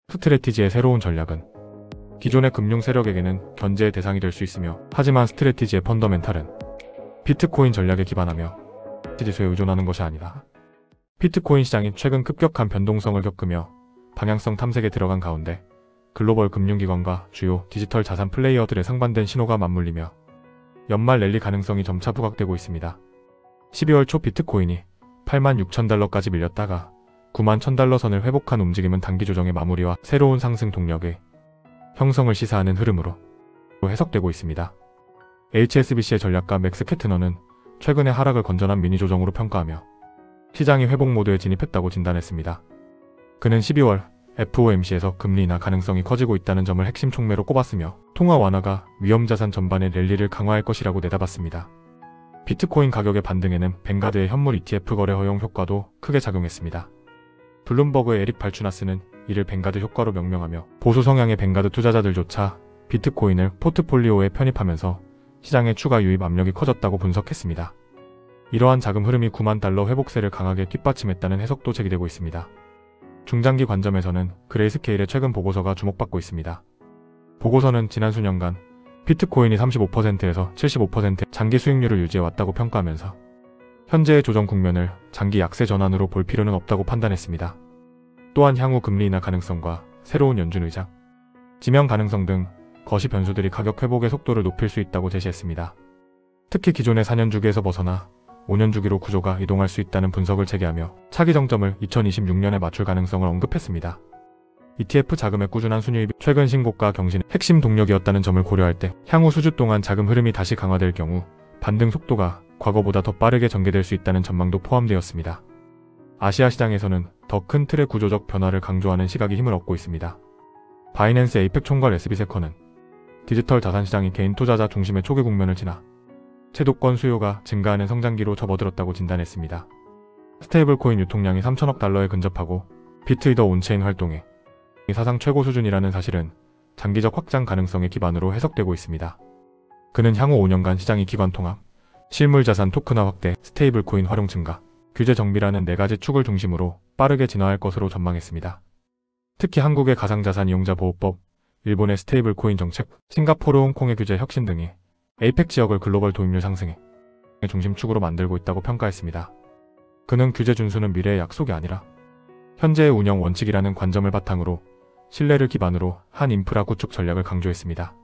스트래티지의 새로운 전략은 기존의 금융 세력에게는 견제의 대상이 될 수 있으며, 하지만 스트래티지의 펀더멘탈은 비트코인 전략에 기반하며 지수에 의존하는 것이 아니다. 비트코인 시장이 최근 급격한 변동성을 겪으며 방향성 탐색에 들어간 가운데 글로벌 금융기관과 주요 디지털 자산 플레이어들의 상반된 신호가 맞물리며 연말 랠리 가능성이 점차 부각되고 있습니다. 12월 초 비트코인이 86,000달러까지 밀렸다가 91,000달러 선을 회복한 움직임은 단기 조정의 마무리와 새로운 상승 동력의 형성을 시사하는 흐름으로 해석되고 있습니다. HSBC의 전략가 맥스 케트너는 최근의 하락을 건전한 미니 조정으로 평가하며 시장이 회복 모드에 진입했다고 진단했습니다. 그는 12월 FOMC에서 금리 인하 가능성이 커지고 있다는 점을 핵심 촉매로 꼽았으며 통화 완화가 위험자산 전반의 랠리를 강화할 것이라고 내다봤습니다. 비트코인 가격의 반등에는 뱅가드의 현물 ETF 거래 허용 효과도 크게 작용했습니다. 블룸버그의 에릭 발추나스는 이를 뱅가드 효과로 명명하며 보수 성향의 뱅가드 투자자들조차 비트코인을 포트폴리오에 편입하면서 시장의 추가 유입 압력이 커졌다고 분석했습니다. 이러한 자금 흐름이 9만 달러 회복세를 강하게 뒷받침했다는 해석도 제기되고 있습니다. 중장기 관점에서는 그레이스케일의 최근 보고서가 주목받고 있습니다. 보고서는 지난 수년간 비트코인이 35%에서 75%의 장기 수익률을 유지해왔다고 평가하면서 현재의 조정 국면을 장기 약세 전환으로 볼 필요는 없다고 판단했습니다. 또한 향후 금리 인하 가능성과 새로운 연준 의장, 지명 가능성 등 거시 변수들이 가격 회복의 속도를 높일 수 있다고 제시했습니다. 특히 기존의 4년 주기에서 벗어나 5년 주기로 구조가 이동할 수 있다는 분석을 재개하며 차기 정점을 2026년에 맞출 가능성을 언급했습니다. ETF 자금의 꾸준한 순유입이 최근 신고가 경신의 핵심 동력이었다는 점을 고려할 때 향후 수주 동안 자금 흐름이 다시 강화될 경우 반등 속도가 과거보다 더 빠르게 전개될 수 있다는 전망도 포함되었습니다. 아시아 시장에서는 더 큰 틀의 구조적 변화를 강조하는 시각이 힘을 얻고 있습니다. 바이낸스 에이펙 총괄 SB세커는 디지털 자산 시장이 개인 투자자 중심의 초기 국면을 지나 채도권 수요가 증가하는 성장기로 접어들었다고 진단했습니다. 스테이블 코인 유통량이 3천억 달러에 근접하고 비트이더 온체인 활동에 사상 최고 수준이라는 사실은 장기적 확장 가능성의 기반으로 해석되고 있습니다. 그는 향후 5년간 시장이 기관 통합, 실물 자산 토큰화 확대, 스테이블 코인 활용 증가, 규제 정비라는 4가지 축을 중심으로 빠르게 진화할 것으로 전망했습니다. 특히 한국의 가상자산 이용자 보호법, 일본의 스테이블 코인 정책, 싱가포르, 홍콩의 규제 혁신 등이 에이펙 지역을 글로벌 도입률 상승의 중심축으로 만들고 있다고 평가했습니다. 그는 규제 준수는 미래의 약속이 아니라 현재의 운영 원칙이라는 관점을 바탕으로 신뢰를 기반으로 한 인프라 구축 전략을 강조했습니다.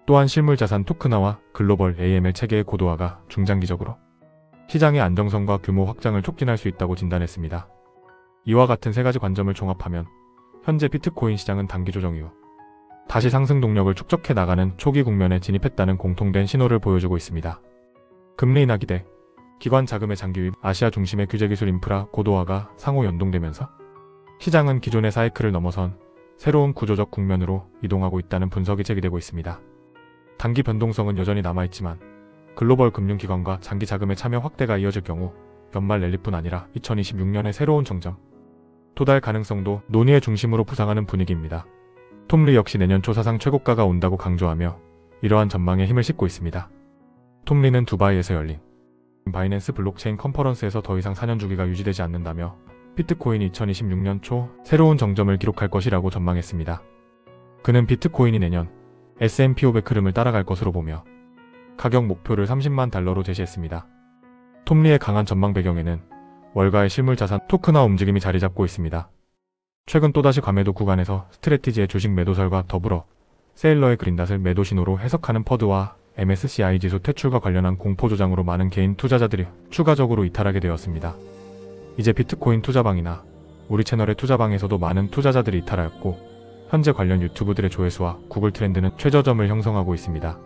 또한 실물자산 토큰화와 글로벌 AML 체계의 고도화가 중장기적으로 시장의 안정성과 규모 확장을 촉진할 수 있다고 진단했습니다. 이와 같은 3가지 관점을 종합하면 현재 비트코인 시장은 단기 조정 이후 다시 상승 동력을 축적해 나가는 초기 국면에 진입했다는 공통된 신호를 보여주고 있습니다. 금리 인하 기대, 기관 자금의 장기 유입, 아시아 중심의 규제기술 인프라 고도화가 상호 연동되면서 시장은 기존의 사이클을 넘어선 새로운 구조적 국면으로 이동하고 있다는 분석이 제기되고 있습니다. 단기 변동성은 여전히 남아있지만 글로벌 금융기관과 장기 자금의 참여 확대가 이어질 경우 연말 랠리뿐 아니라 2026년의 새로운 정점, 도달 가능성도 논의의 중심으로 부상하는 분위기입니다. 톰 리 역시 내년 초 사상 최고가가 온다고 강조하며 이러한 전망에 힘을 싣고 있습니다. 톰 리는 두바이에서 열린 바이낸스 블록체인 컨퍼런스에서 더 이상 4년 주기가 유지되지 않는다며 비트코인이 2026년 초 새로운 정점을 기록할 것이라고 전망했습니다. 그는 비트코인이 내년 S&P 500 흐름을 따라갈 것으로 보며 가격 목표를 30만 달러로 제시했습니다. 톰 리의 강한 전망 배경에는 월가의 실물자산 토큰화 움직임이 자리 잡고 있습니다. 최근 또다시 과매도 구간에서 스트래티지의 주식 매도설과 더불어 세일러의 그린닷을 매도 신호로 해석하는 퍼드와 MSCI 지수 퇴출과 관련한 공포 조장으로 많은 개인 투자자들이 추가적으로 이탈하게 되었습니다. 이제 비트코인 투자방이나 우리 채널의 투자방에서도 많은 투자자들이 이탈하였고 현재 관련 유튜브들의 조회수와 구글 트렌드는 최저점을 형성하고 있습니다.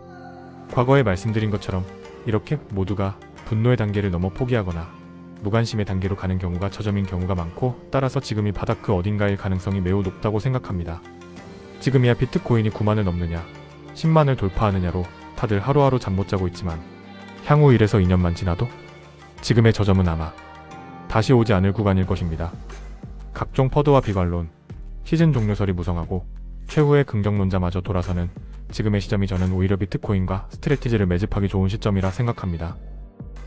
과거에 말씀드린 것처럼 이렇게 모두가 분노의 단계를 넘어 포기하거나 무관심의 단계로 가는 경우가 저점인 경우가 많고, 따라서 지금이 바닥 그 어딘가일 가능성이 매우 높다고 생각합니다. 지금이야 비트코인이 9만을 넘느냐 10만을 돌파하느냐로 다들 하루하루 잠 못 자고 있지만 향후 1에서 2년만 지나도 지금의 저점은 아마 다시 오지 않을 구간일 것입니다. 각종 퍼드와 비관론, 시즌 종료설이 무성하고 최후의 긍정론자마저 돌아서는 지금의 시점이 저는 오히려 비트코인과 스트래티지를 매집하기 좋은 시점이라 생각합니다.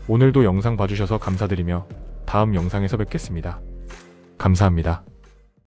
오늘도 영상 봐주셔서 감사드리며 다음 영상에서 뵙겠습니다. 감사합니다.